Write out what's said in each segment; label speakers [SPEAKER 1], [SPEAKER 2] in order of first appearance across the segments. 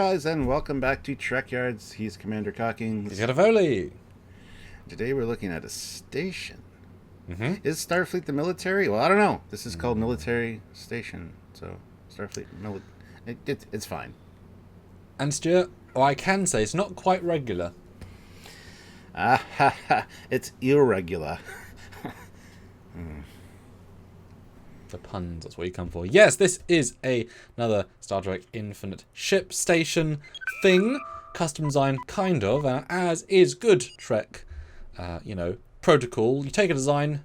[SPEAKER 1] guys, and welcome back to Trekyards. He's Commander Cockings.
[SPEAKER 2] He's got a Foley.
[SPEAKER 1] Today we're looking at a station.
[SPEAKER 2] Mm-hmm.
[SPEAKER 1] Is Starfleet the military? Well, I don't know. This is called Military Station, so Starfleet it's fine.
[SPEAKER 2] And Stuart, I can say it's not quite regular.
[SPEAKER 1] Ah ha ha! It's irregular.
[SPEAKER 2] The puns, that's what you come for. Yes, this is another Star Trek Infinite ship station thing. Custom design, kind of, as is good Trek, protocol. You take a design,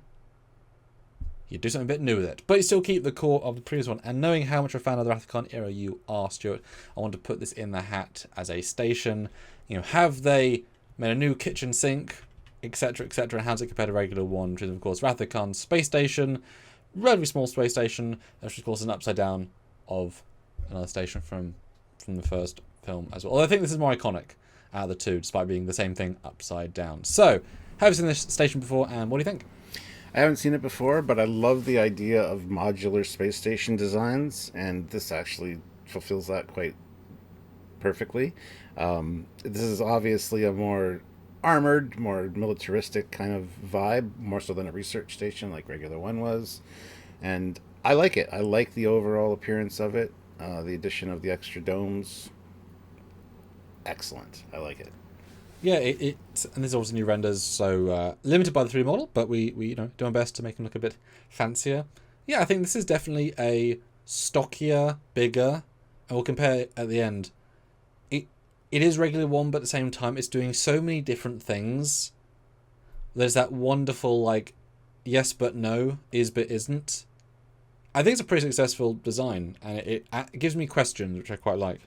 [SPEAKER 2] you do something a bit new with it, but you still keep the core of the previous one. And knowing how much a fan of the Rathacon era you are, Stuart, I want to put this in the hat as a station. Have they made a new kitchen sink, etc., etc., and how does it compare to regular one, which is, of course, Rathacon's space station, relatively small space station, which of course is an upside down of another station from the first film as well. Although I think this is more iconic out of the two, despite being the same thing upside down. So, have you seen this station before, and what do you think?
[SPEAKER 1] I haven't seen it before, but I love the idea of modular space station designs, and this actually fulfills that quite perfectly. This is obviously a more armored, more militaristic kind of vibe, more so than a research station like regular one was. And I like it. I like the overall appearance of it. The addition of the extra domes, excellent. I like it.
[SPEAKER 2] Yeah, and this is also new renders, so limited by the 3D model, but we do our best to make them look a bit fancier. Yeah, I think this is definitely a stockier, bigger, and we'll compare at the end. It is regular one, but at the same time, it's doing so many different things. There's that wonderful, yes but no, is but isn't. I think it's a pretty successful design, and it gives me questions, which I quite like.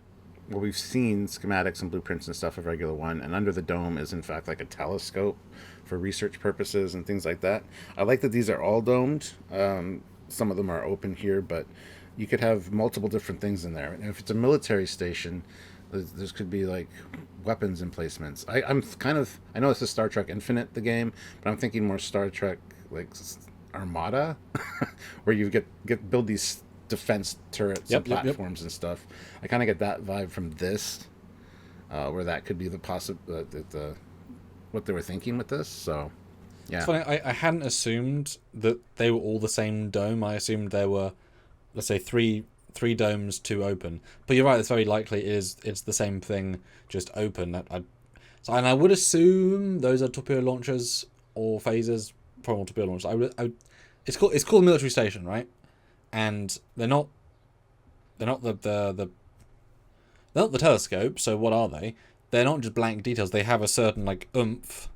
[SPEAKER 1] Well, we've seen schematics and blueprints and stuff of regular one, and under the dome is, in fact, like a telescope for research purposes and things like that. I like that these are all domed. Some of them are open here, but you could have multiple different things in there. And if it's a military station, there could be weapons emplacements. I know this is Star Trek Infinite, the game, but I'm thinking more Star Trek Armada, where you build these defense turrets and platforms and stuff. I kind of get that vibe from this, where that could be the what they were thinking with this. So, yeah.
[SPEAKER 2] It's funny. I hadn't assumed that they were all the same dome. I assumed there were, let's say, three domes, two open. But you're right, it's very likely it's the same thing, just open. And I would assume those are torpedo launchers or phasers, probably torpedo launchers. It's called a military station, right? And they're not the telescope. So what are they? They're not just blank details. They have a certain oomph.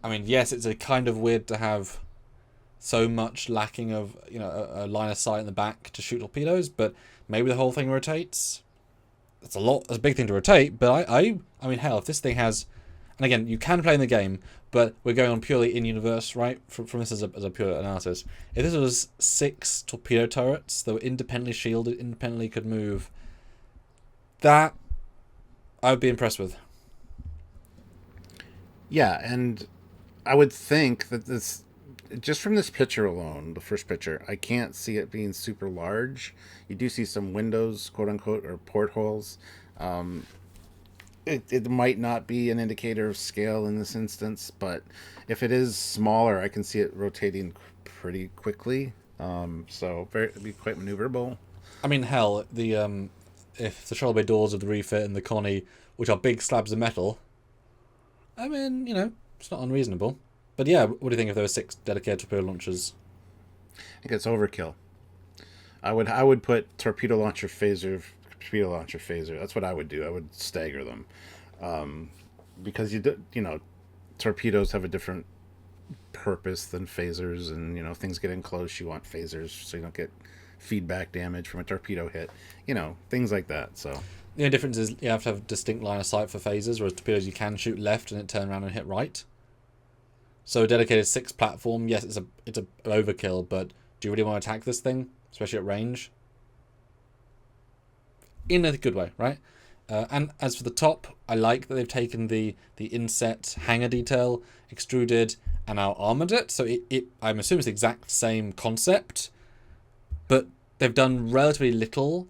[SPEAKER 2] I mean, yes, it's a kind of weird to have so much lacking of a line of sight in the back to shoot torpedoes, but maybe the whole thing rotates. That's a big thing to rotate, but I mean, hell, if this thing has, and again, you can play in the game, but we're going on purely in universe, right? From this as a pure analysis. If this was 6 torpedo turrets that were independently shielded, independently could move, that I would be impressed with.
[SPEAKER 1] Yeah, and I would think that this, just from this picture alone, the first picture, I can't see it being super large. You do see some windows, quote unquote, or portholes. It might not be an indicator of scale in this instance, but if it is smaller, I can see it rotating pretty quickly. So it'd be quite maneuverable.
[SPEAKER 2] I mean, hell, if the shoulder bay doors of the refit and the Connie, which are big slabs of metal, I mean, it's not unreasonable. But yeah, what do you think if there were 6 dedicated torpedo launchers?
[SPEAKER 1] I think it's overkill. I would put torpedo launcher phaser. That's what I would do. I would stagger them, because torpedoes have a different purpose than phasers, and things get in close. You want phasers so you don't get feedback damage from a torpedo hit. Things like that. So
[SPEAKER 2] the only difference is you have to have a distinct line of sight for phasers, whereas torpedoes you can shoot left and it turn around and hit right. So a dedicated 6 platform, yes, it's a overkill, but do you really want to attack this thing, especially at range? In a good way, right? And as for the top, I like that they've taken the inset hanger detail, extruded, and now armored it. So I'm assuming it's the exact same concept, but they've done relatively little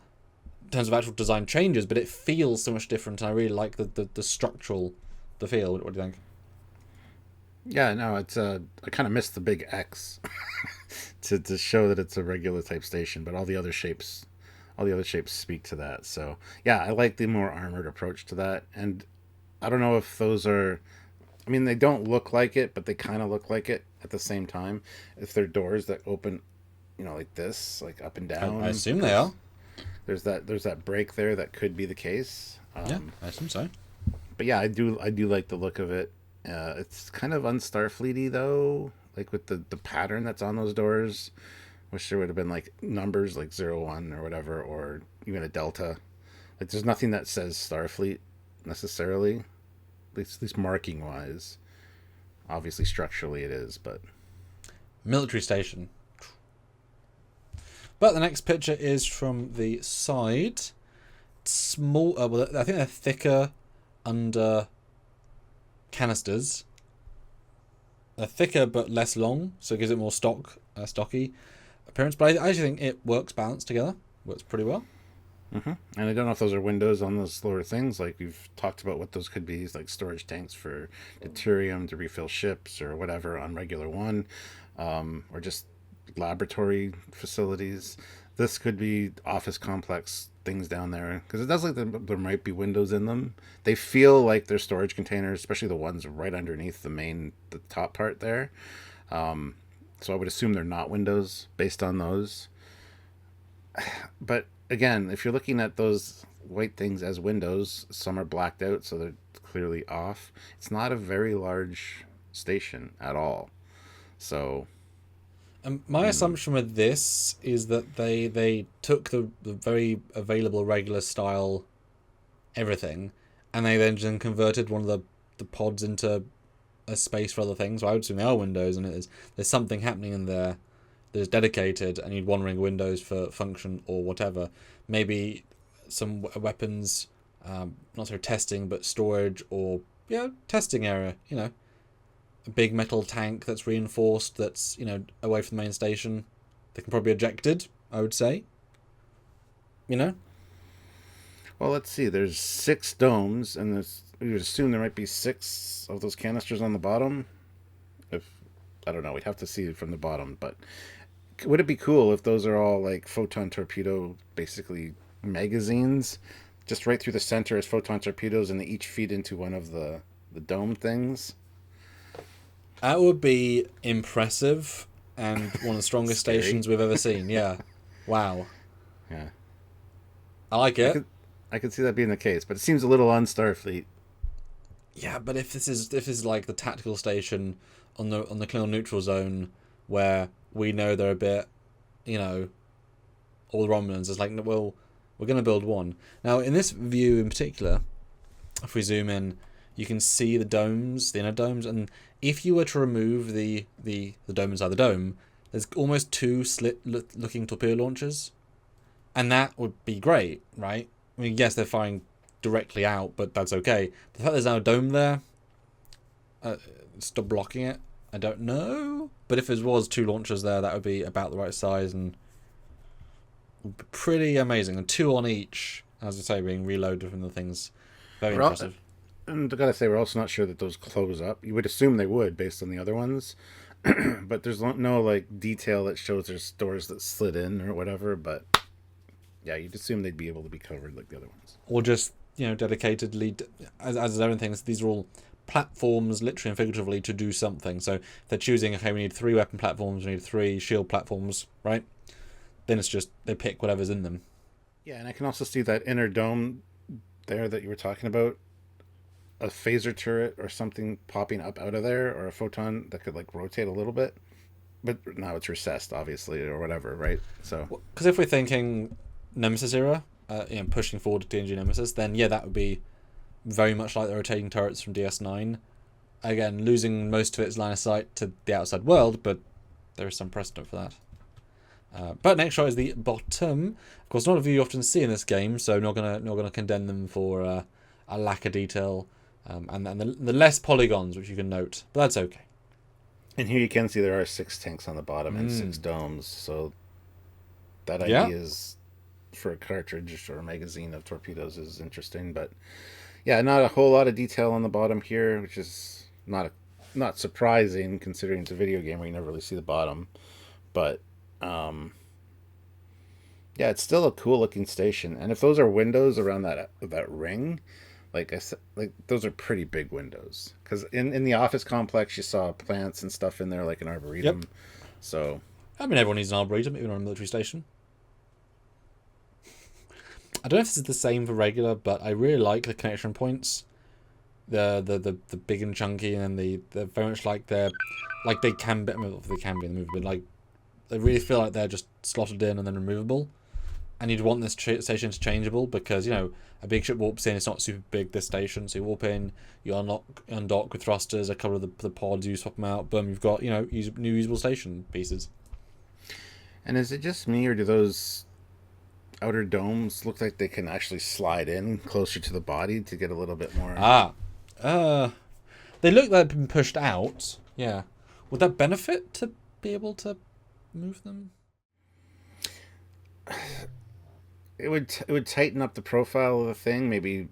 [SPEAKER 2] in terms of actual design changes, but it feels so much different, and I really like the structural, the feel. What do you think?
[SPEAKER 1] Yeah, no, it's I kind of missed the big X to show that it's a regular type station, but all the other shapes speak to that. So yeah, I like the more armored approach to that, and I don't know if those are. I mean, they don't look like it, but they kind of look like it at the same time. If they're doors that open, like this, like up and down.
[SPEAKER 2] I assume they are.
[SPEAKER 1] There's that break there that could be the case.
[SPEAKER 2] Yeah, I assume so.
[SPEAKER 1] But yeah, I do like the look of it. It's kind of unstarfleety though, like with the pattern that's on those doors. Wish there would have been like numbers like 01 or whatever, or even a delta. Like there's nothing that says Starfleet necessarily, at least marking wise. Obviously structurally it is, but
[SPEAKER 2] Military station. But the next picture is from the side. Small, well, I think they're thicker under canisters. They're thicker but less long, so it gives it more stocky appearance. But I actually think it works balanced together. Works pretty well.
[SPEAKER 1] Mm-hmm. And I don't know if those are windows on those lower things. Like we've talked about what those could be, like storage tanks for deuterium to refill ships or whatever on regular one, or just laboratory facilities. This could be office complex things down there because it does look like there might be windows in them. They feel like they're storage containers, especially the ones right underneath the top part there. So I would assume they're not windows based on those. But again, if you're looking at those white things as windows, some are blacked out, so they're clearly off. It's not a very large station at all. So
[SPEAKER 2] my assumption with this is that they took the very available regular style everything, and they then converted one of the pods into a space for other things. So I would assume they are windows, and there's something happening in there that is dedicated, and you'd one ring windows for function or whatever. Maybe some weapons, not so testing, but storage or testing area. A big metal tank that's reinforced, that's away from the main station. They can probably be ejected, I would say.
[SPEAKER 1] Well, let's see. There's 6 domes, and we would assume there might be 6 of those canisters on the bottom. I don't know, we'd have to see it from the bottom, but would it be cool if those are all like photon torpedo, basically magazines, just right through the center as photon torpedoes, and they each feed into one of the dome things?
[SPEAKER 2] That would be impressive and one of the strongest stations we've ever seen. Yeah. Wow.
[SPEAKER 1] Yeah.
[SPEAKER 2] I like it.
[SPEAKER 1] I could see that being the case, but it seems a little un-Starfleet.
[SPEAKER 2] Yeah, but if this is like the tactical station on the Klingon neutral zone, where we know they're a bit, all the Romulans, it's like, well, we're going to build one. Now, in this view in particular, if we zoom in, you can see the domes, the inner domes, and if you were to remove the dome inside the dome, there's almost 2 slit-looking torpedo launchers, and that would be great, right? I mean, yes, they're firing directly out, but that's okay. The fact there's now a dome there, stop blocking it, I don't know. But if there was 2 launchers there, that would be about the right size and would be pretty amazing. And 2 on each, as I say, being reloaded from the things. Very impressive.
[SPEAKER 1] And I gotta say, we're also not sure that those close up. You would assume they would, based on the other ones. But there's no like detail that shows there's doors that slid in or whatever. But yeah, you'd assume they'd be able to be covered like the other ones.
[SPEAKER 2] Or just, dedicatedly, as everything, these are all platforms, literally and figuratively, to do something. So if they're choosing, okay, we need 3 weapon platforms, we need 3 shield platforms, right? Then it's just, they pick whatever's in them.
[SPEAKER 1] Yeah, and I can also see that inner dome there that you were talking about. A phaser turret or something popping up out of there, or a photon that could like rotate a little bit, but now it's recessed, obviously, or whatever, right? So,
[SPEAKER 2] because if we're thinking Nemesis era, pushing forward to TNG Nemesis, then yeah, that would be very much like the rotating turrets from DS9. Again, losing most of its line of sight to the outside world, but there is some precedent for that. But next shot is the bottom. Of course, not a view you often see in this game, so not gonna condemn them for a lack of detail. And then the less polygons, which you can note, but that's okay.
[SPEAKER 1] And here you can see there are 6 tanks on the bottom and 6 domes, so that idea is for a cartridge or a magazine of torpedoes is interesting. But yeah, not a whole lot of detail on the bottom here, which is not surprising considering it's a video game where you never really see the bottom. But yeah, it's still a cool looking station. And if those are windows around that ring, like I said, like those are pretty big windows. Because in the office complex, you saw plants and stuff in there, like an arboretum.
[SPEAKER 2] Yep.
[SPEAKER 1] So
[SPEAKER 2] I mean, everyone needs an arboretum, even on a military station. I don't know if this is the same for regular, but I really like the connection points. The big and chunky, and then they're very much like they can be. I mean, they can be in the movie, but like they really feel like they're just slotted in and then removable. And you'd want this station interchangeable because, you know, a big ship warps in, it's not super big, this station, so you warp in, you undock with thrusters, a couple of the pods, you swap them out, boom, you've got, you know, new usable station pieces.
[SPEAKER 1] And is it just me, or do those outer domes look like they can actually slide in closer to the body to get a little bit more?
[SPEAKER 2] They look like they've been pushed out, yeah. Would that benefit to be able to move them?
[SPEAKER 1] It would tighten up the profile of the thing. Maybe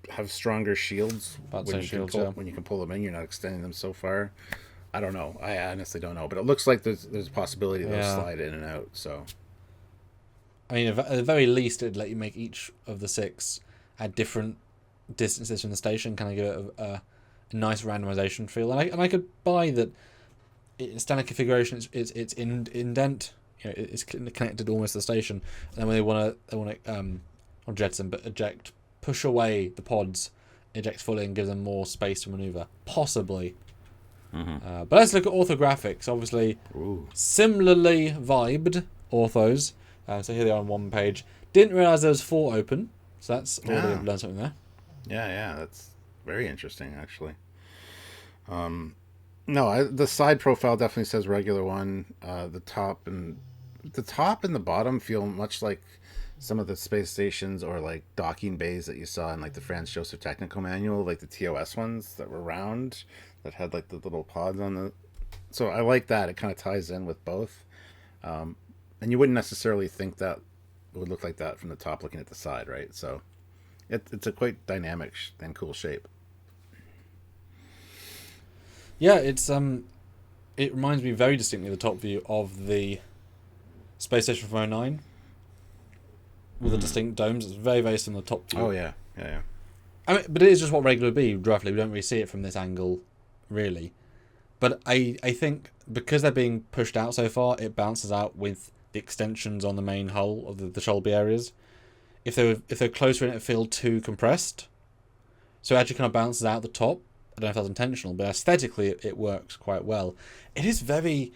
[SPEAKER 1] have stronger shields when you can pull them in. You're not extending them so far. I don't know. I honestly don't know. But it looks like there's a possibility they'll slide in and out. So,
[SPEAKER 2] I mean, at the very least, it'd let you make each of the 6 at different distances from the station. Kind of give it a nice randomization feel. And I could buy that. In standard configuration, it's indent. You know, it's connected almost to the station, and then when they want to not jettison, but eject, push away the pods, eject fully, and give them more space to maneuver, possibly.
[SPEAKER 1] Mm-hmm.
[SPEAKER 2] But let's look at orthographics. Obviously, similarly vibed orthos. So here they are on one page. Didn't realize there was 4 open, so that's already learned something there.
[SPEAKER 1] Yeah, that's very interesting, actually. No, the side profile definitely says regular one. The top and the bottom feel much like some of the space stations or like docking bays that you saw in like the Franz Joseph Technical Manual, like the TOS ones that were round that had like the little pods on the. So I like that. It kind of ties in with both, and you wouldn't necessarily think that it would look like that from the top looking at the side, right? So it's a quite dynamic and cool shape.
[SPEAKER 2] Yeah, it reminds me very distinctly of the top view of the space station from 09 with the distinct domes. It's very, very similar top view.
[SPEAKER 1] Oh yeah.
[SPEAKER 2] I mean, but it is just what regular would be, roughly. We don't really see it from this angle, really. But I think because they're being pushed out so far, it balances out with the extensions on the main hull of the Shelby areas. If they're closer in, it feel too compressed. So it actually kind of balances out the top. I don't know if that's intentional, but aesthetically it works quite well. It is very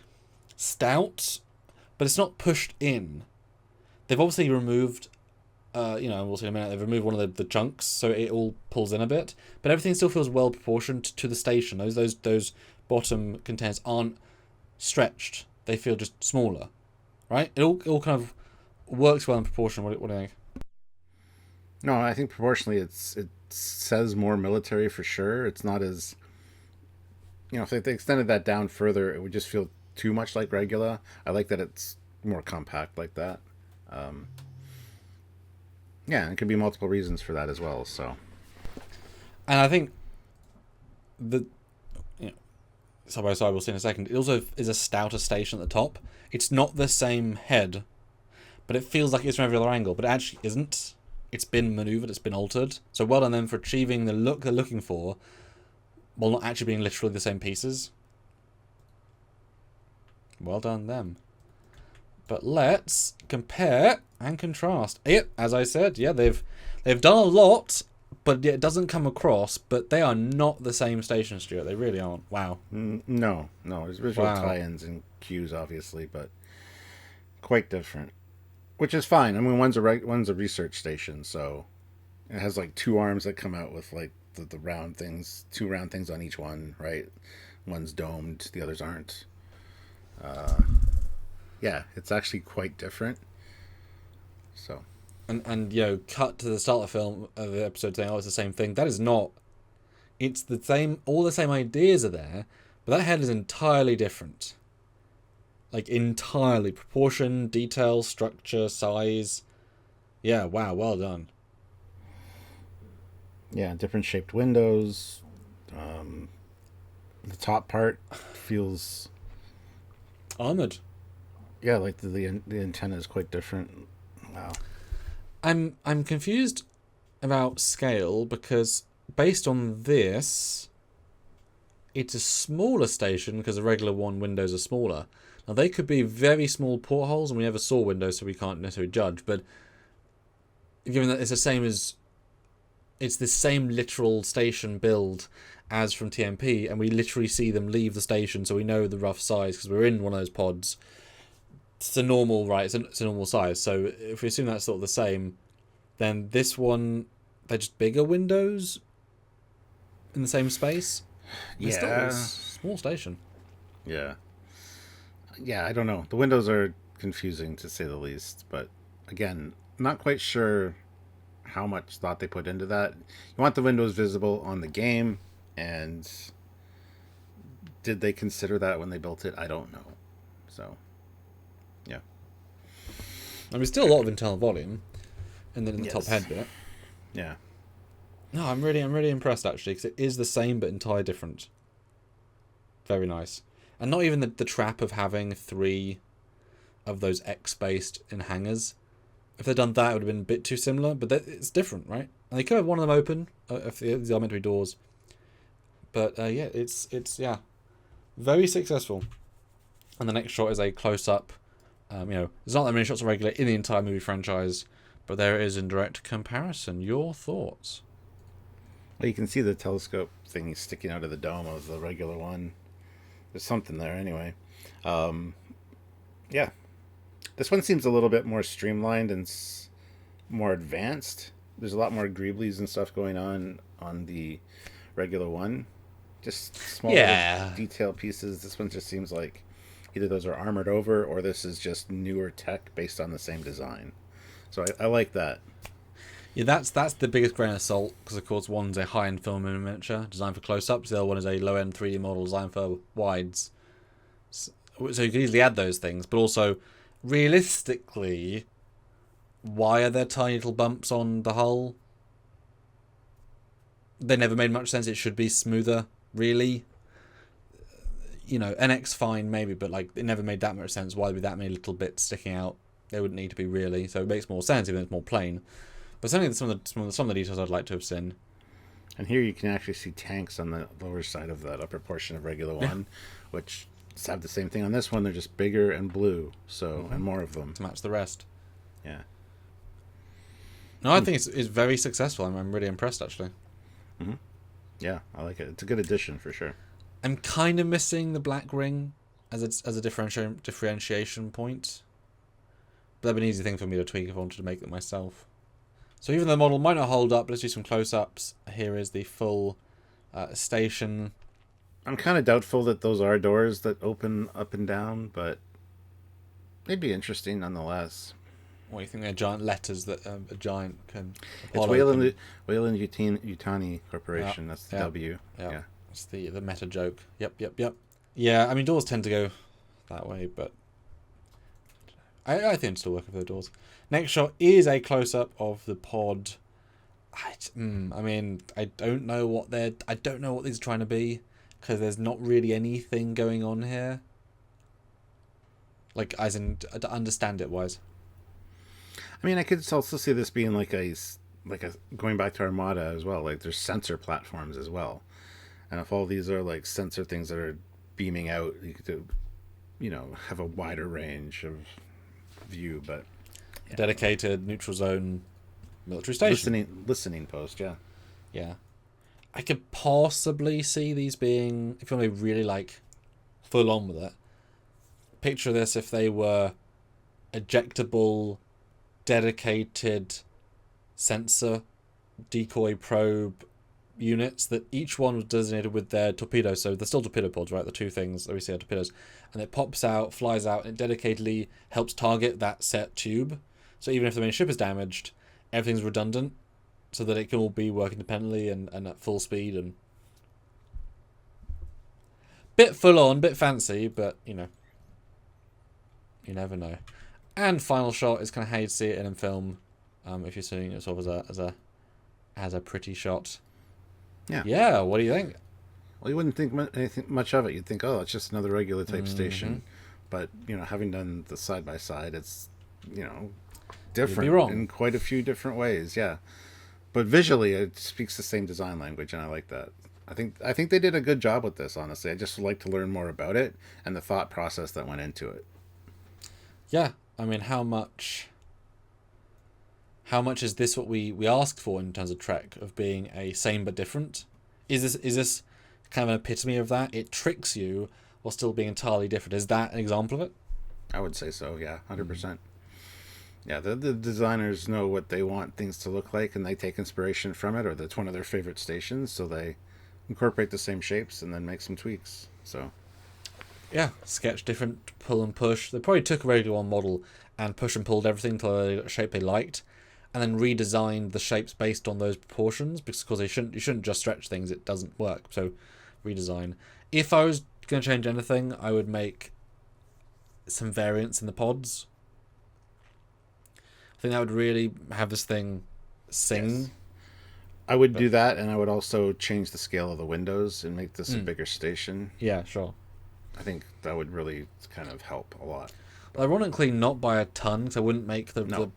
[SPEAKER 2] stout, but it's not pushed in. They've obviously removed, we'll see in a minute, they've removed one of the chunks, so it all pulls in a bit, but everything still feels well proportioned to the station. Those bottom containers aren't stretched. They feel just smaller, right? It all kind of works well in proportion. What do you think?
[SPEAKER 1] No, I think proportionally it says more military for sure. It's not as, if they extended that down further, it would just feel too much like regular. I like that it's more compact like that. Yeah, it could be multiple reasons for that as well. So,
[SPEAKER 2] and I think side by side, we'll see in a second. It also is a stouter station at the top. It's not the same head, but it feels like it's from every other angle, but it actually isn't. It's been maneuvered, it's been altered. So well done them for achieving the look they're looking for, while not actually being literally the same pieces. Well done them. But let's compare and contrast. As I said, they've done a lot, but it doesn't come across. But they are not the same station, Stuart. They really aren't. Wow.
[SPEAKER 1] No. There's visual tie-ins and cues, obviously, but quite different. Which is fine. I mean, one's a research station, so it has like 2 arms that come out with like the round things, 2 round things on each one, right? One's domed, the others aren't. Yeah, it's actually quite different. So,
[SPEAKER 2] and cut to the start of the episode saying, "Oh, it's the same thing." That is not. It's the same. All the same ideas are there, but that head is entirely different. Like entirely, proportion, detail, structure, size. Yeah, wow, well done.
[SPEAKER 1] Yeah, different shaped windows. The top part feels,
[SPEAKER 2] Armored.
[SPEAKER 1] yeah, like the antenna is quite different. Wow.
[SPEAKER 2] I'm confused about scale because based on this, it's a smaller station because the regular one windows are smaller. Now they could be very small portholes, and we never saw windows, so we can't necessarily judge. But given that it's the same literal station build as from TMP, and we literally see them leave the station, so we know the rough size because we're in one of those pods. It's a normal, right? It's a normal size. So if we assume that's sort of the same, then this one, they're just bigger windows in the same space. It's still a
[SPEAKER 1] Yeah.
[SPEAKER 2] small station.
[SPEAKER 1] Yeah. Yeah, I don't know. The windows are confusing to say the least, but again, not quite sure how much thought they put into that. You want the windows visible on the game, and did they consider that when they built it? I don't know. So, yeah.
[SPEAKER 2] I mean, still a lot of internal volume, and then in the top
[SPEAKER 1] Yes.
[SPEAKER 2] head bit.
[SPEAKER 1] Yeah.
[SPEAKER 2] No, I'm really impressed actually because it is the same but entirely different. Very nice, and not even the trap of having 3 of those X-based in hangars. If they'd done that, it would have been a bit too similar. But it's different, right? And they could have one of them open if these are meant to be doors. But yeah, it's very successful. And the next shot is a close-up. There's not that many shots of regular in the entire movie franchise, but there it is in direct comparison. Your thoughts?
[SPEAKER 1] Well, you can see the telescope thing sticking out of the dome of the regular one. There's something there anyway. Yeah. This one seems a little bit more streamlined and more advanced. There's a lot more greeblies and stuff going on the regular one. Just small little detail pieces. This one just seems like either those are armored over or this is just newer tech based on the same design. So I like that.
[SPEAKER 2] Yeah, that's the biggest grain of salt because of course one's a high-end film in miniature designed for close-ups. The other one is a low-end 3D model designed for wides. So you can easily add those things, but also realistically, why are there tiny little bumps on the hull? They never made much sense. It should be smoother, really. NX fine maybe, but like it never made that much sense. Why would be that many little bits sticking out? They wouldn't need to be really. So it makes more sense even if it's more plain. But certainly some of the details I'd like to have seen.
[SPEAKER 1] And here you can actually see tanks on the lower side of that upper portion of regular one, which have the same thing on this one. They're just bigger and blue, and more of them
[SPEAKER 2] to match the rest.
[SPEAKER 1] Yeah.
[SPEAKER 2] No, I think it's very successful. I'm really impressed actually.
[SPEAKER 1] Mm-hmm. Yeah, I like it. It's a good addition for sure.
[SPEAKER 2] I'm kind of missing the black ring as a differentiation point. But that'd be an easy thing for me to tweak if I wanted to make it myself. So even though the model might not hold up, let's do some close-ups. Here is the full station.
[SPEAKER 1] I'm kind of doubtful that those are doors that open up and down, but they'd be interesting nonetheless.
[SPEAKER 2] What do you think they're giant letters that a giant can...
[SPEAKER 1] It's Wayland Yutani Corporation. That's the W.
[SPEAKER 2] Yeah. It's the meta joke. Yep. Yeah, I mean, doors tend to go that way, but... I think it's still working for the doors. Next shot is a close-up of the pod. I don't know what these are trying to be, because there's not really anything going on here. Like, as in, to understand it wise.
[SPEAKER 1] I mean, I could also see this being like a going back to Armada as well. Like, there's sensor platforms as well, and if all these are like sensor things that are beaming out, you could, have a wider range of view. But
[SPEAKER 2] dedicated neutral zone military station,
[SPEAKER 1] listening post.
[SPEAKER 2] Yeah. I could possibly see these being, if you want to be really like full on with it. Picture this if they were ejectable, dedicated sensor decoy probe units that each one was designated with their torpedoes. So they're still torpedo pods, right? The two things that we see are torpedoes. And it pops out, flies out, and it dedicatedly helps target that set tube. So even if the main ship is damaged, everything's redundant so that it can all be working independently and at full speed. And bit full on, bit fancy, but, you never know. And final shot is kind of how you'd see it in film. If you're seeing it sort of as a pretty shot.
[SPEAKER 1] Yeah.
[SPEAKER 2] Yeah. What do you think?
[SPEAKER 1] Well, you wouldn't think anything much of it. You'd think, oh, it's just another regular type station. But, having done the side-by-side, it's, different
[SPEAKER 2] wrong.
[SPEAKER 1] in quite a few different ways, yeah. But visually, it speaks the same design language, and I like that. I think they did a good job with this, honestly. I just would like to learn more about it and the thought process that went into it.
[SPEAKER 2] Yeah. I mean, how much is this what we asked for in terms of Trek, of being a same but different? Is this kind of an epitome of that? It tricks you while still being entirely different. Is that an example of it?
[SPEAKER 1] I would say so, yeah, 100%. Yeah, the designers know what they want things to look like, and they take inspiration from it, or that's one of their favorite stations, so they incorporate the same shapes and then make some tweaks. So,
[SPEAKER 2] yeah, sketch different, pull and push. They probably took a regular one model and push and pulled everything until they got a shape they liked, and then redesigned the shapes based on those proportions, because you shouldn't just stretch things, it doesn't work. So redesign. If I was going to change anything, I would make some variants in the pods. I think that would really have this thing sing.
[SPEAKER 1] yes. I would do that, and I would also change the scale of the windows and make this a bigger station.
[SPEAKER 2] Yeah, sure.
[SPEAKER 1] I think that would really kind of help a lot.
[SPEAKER 2] Ironically, not by a ton, because I wouldn't make the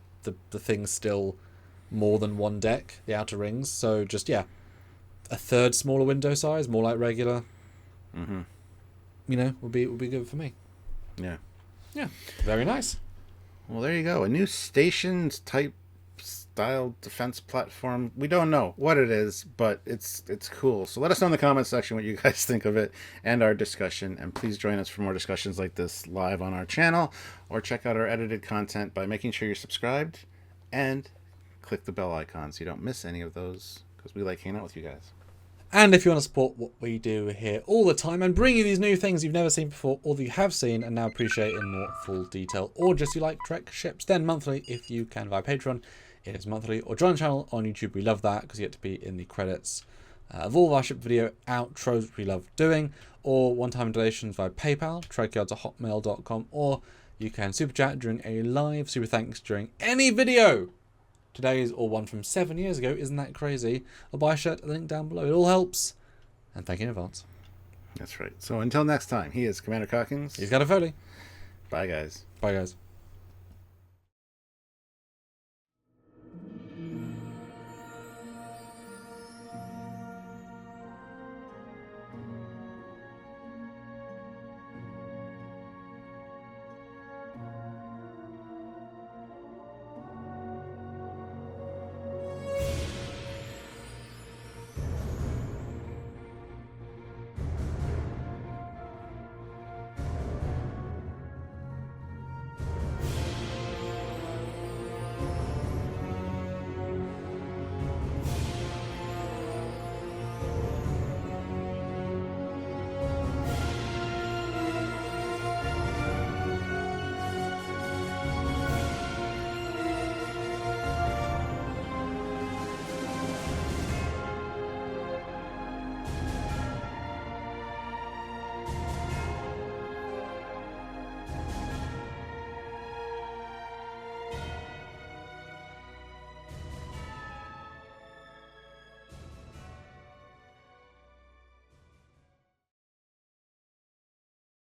[SPEAKER 2] thing still more than one deck, the outer rings. So just, a third smaller window size, more like regular. Would be good for me.
[SPEAKER 1] Yeah.
[SPEAKER 2] Yeah, very nice.
[SPEAKER 1] Well, there you go. A new station type style defense platform. We don't know what it is, but it's cool. So let us know in the comments section what you guys think of it and our discussion. And please join us for more discussions like this live on our channel, or check out our edited content by making sure you're subscribed and click the bell icon so you don't miss any of those, because we like hanging out with you guys.
[SPEAKER 2] And if you want to support what we do here all the time and bring you these new things you've never seen before, or that you have seen and now appreciate in more full detail, or just you like Trek ships, then monthly if you can via Patreon. It is monthly, or join the channel on YouTube. We love that because you get to be in the credits of all of our ship video outros, which we love doing, or one-time donations via PayPal, trekyards@hotmail.com, or you can super chat during a live super thanks during any video. Today's or one from 7 years ago. Isn't that crazy? Or buy a shirt at the link down below. It all helps. And thank you in advance.
[SPEAKER 1] That's right. So until next time, he is Commander Calkins.
[SPEAKER 2] He's got a Foley.
[SPEAKER 1] Bye, guys.
[SPEAKER 2] Bye, guys.